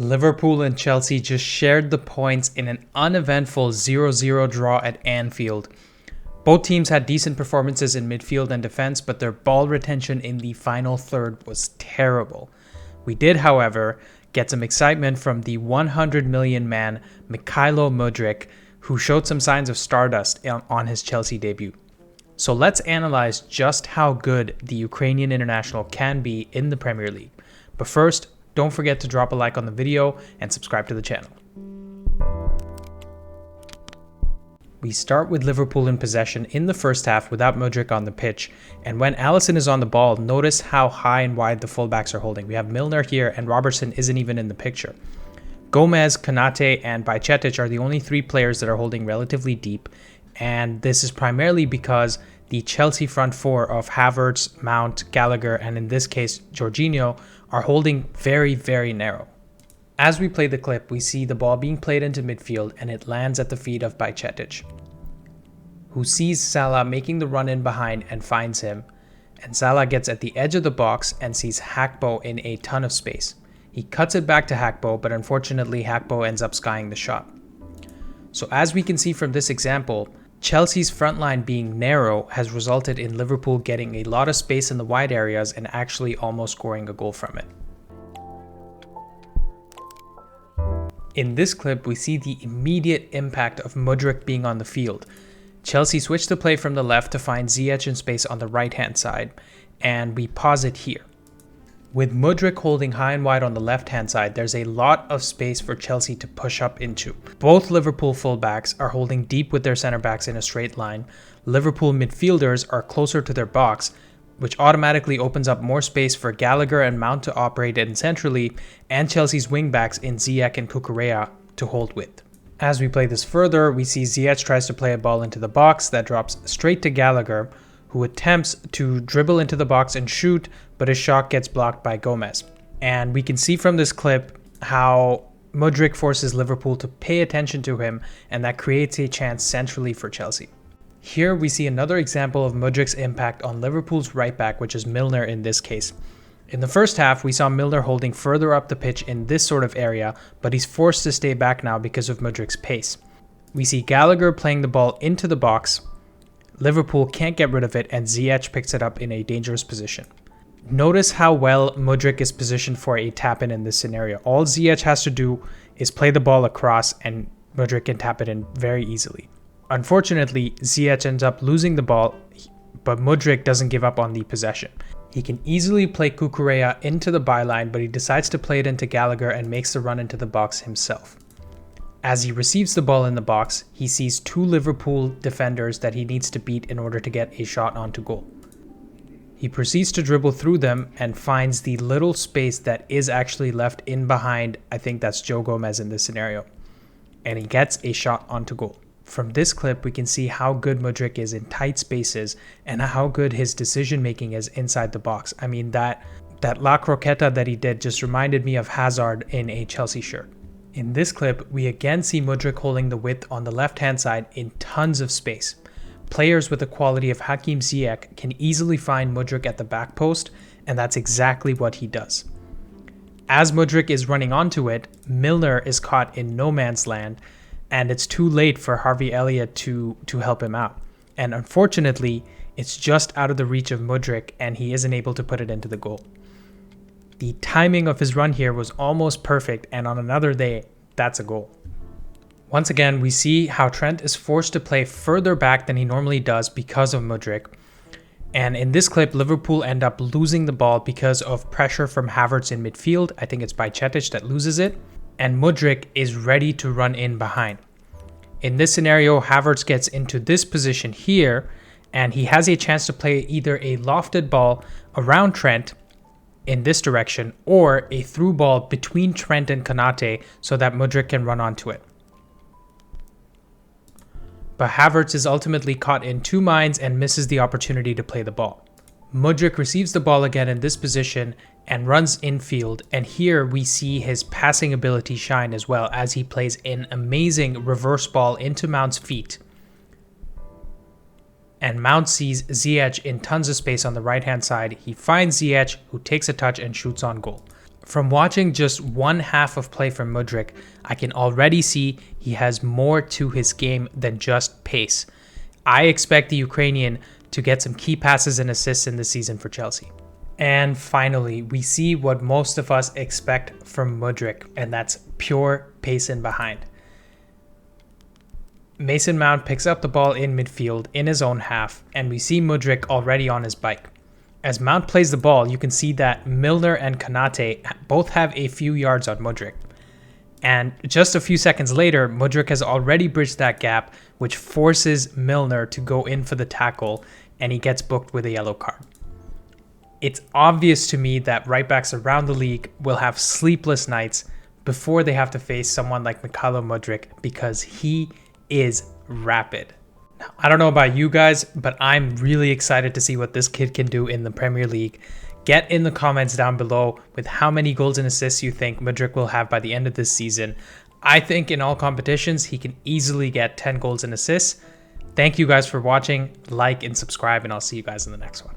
Liverpool and Chelsea just shared the points in an uneventful 0-0 draw at Anfield. Both teams had decent performances in midfield and defense, but their ball retention in the final third was terrible. We did, however, get some excitement from the 100 million man Mykhailo Mudryk, who showed some signs of stardust on his Chelsea debut. So let's analyze just how good the Ukrainian international can be in the Premier League. But first, don't forget to drop a like on the video and subscribe to the channel. We start with Liverpool in possession in the first half without Mudryk on the pitch, and when Alisson is on the ball, notice how high and wide the fullbacks are holding. We have Milner here and Robertson isn't even in the picture. Gomez, Konate, and Bajcetic are the only three players that are holding relatively deep, and this is primarily because the Chelsea front four of Havertz, Mount, Gallagher, and in this case Jorginho are holding very, very narrow. As we play the clip, we see the ball being played into midfield and it lands at the feet of Bajcetic, who sees Salah making the run in behind and finds him, and Salah gets at the edge of the box and sees Hakpo in a ton of space. He cuts it back to Hakpo, but unfortunately Hakpo ends up skying the shot. So as we can see from this example, Chelsea's front line being narrow has resulted in Liverpool getting a lot of space in the wide areas and actually almost scoring a goal from it. In this clip, we see the immediate impact of Mudryk being on the field. Chelsea switched the play from the left to find Ziyech in space on the right-hand side, and we pause it here. With Mudryk holding high and wide on the left-hand side, there's a lot of space for Chelsea to push up into. Both Liverpool fullbacks are holding deep with their center-backs in a straight line. Liverpool midfielders are closer to their box, which automatically opens up more space for Gallagher and Mount to operate in centrally, and Chelsea's wingbacks in Ziyech and Cucurella to hold with. As we play this further, we see Ziyech tries to play a ball into the box that drops straight to Gallagher, who attempts to dribble into the box and shoot, but his shot gets blocked by Gomez. And we can see from this clip how Mudryk forces Liverpool to pay attention to him, and that creates a chance centrally for Chelsea. Here we see another example of Mudryk's impact on Liverpool's right back, which is Milner in this case. In the first half, we saw Milner holding further up the pitch in this sort of area, but he's forced to stay back now because of Mudryk's pace. We see Gallagher playing the ball into the box. Liverpool can't get rid of it, and Ziyech picks it up in a dangerous position. Notice how well Mudryk is positioned for a tap-in in this scenario. All Ziyech has to do is play the ball across, and Mudryk can tap it in very easily. Unfortunately, Ziyech ends up losing the ball, but Mudryk doesn't give up on the possession. He can easily play Cucurella into the byline, but he decides to play it into Gallagher and makes the run into the box himself. As he receives the ball in the box, he sees two Liverpool defenders that he needs to beat in order to get a shot onto goal. He proceeds to dribble through them and finds the little space that is actually left in behind, I think that's Joe Gomez in this scenario, and he gets a shot onto goal. From this clip, we can see how good Mudryk is in tight spaces and how good his decision making is inside the box. I mean, that La Croqueta that he did just reminded me of Hazard in a Chelsea shirt. In this clip, we again see Mudryk holding the width on the left-hand side in tons of space. Players with the quality of Hakim Ziyech can easily find Mudryk at the back post, and that's exactly what he does. As Mudryk is running onto it, Milner is caught in no man's land, and it's too late for Harvey Elliott to help him out. And unfortunately, it's just out of the reach of Mudryk, and he isn't able to put it into the goal. The timing of his run here was almost perfect, and on another day, that's a goal. Once again, we see how Trent is forced to play further back than he normally does because of Mudryk. And in this clip, Liverpool end up losing the ball because of pressure from Havertz in midfield. I think it's Bajcetic that loses it. And Mudryk is ready to run in behind. In this scenario, Havertz gets into this position here, and he has a chance to play either a lofted ball around Trent in this direction or a through ball between Trent and Konate so that Mudryk can run onto it. But Havertz is ultimately caught in two minds and misses the opportunity to play the ball. Mudryk receives the ball again in this position and runs infield, and here we see his passing ability shine as well as he plays an amazing reverse ball into Mount's feet. And Mount sees Ziyech in tons of space on the right hand side. He finds Ziyech, who takes a touch and shoots on goal. From watching just one half of play from Mudryk, I can already see he has more to his game than just pace. I expect the Ukrainian to get some key passes and assists in this season for Chelsea. And finally, we see what most of us expect from Mudryk, and that's pure pace in behind. Mason Mount picks up the ball in midfield in his own half, and we see Mudryk already on his bike. As Mount plays the ball, you can see that Milner and Konate both have a few yards on Mudryk. And just a few seconds later, Mudryk has already bridged that gap, which forces Milner to go in for the tackle, and he gets booked with a yellow card. It's obvious to me that right backs around the league will have sleepless nights before they have to face someone like Mykhailo Mudryk because he is rapid. Now, I don't know about you guys, but I'm really excited to see what this kid can do in the Premier League. Get in the comments down below with how many goals and assists you think Mudryk will have by the end of this season. I think in all competitions, he can easily get 10 goals and assists. Thank you guys for watching. Like and subscribe, and I'll see you guys in the next one.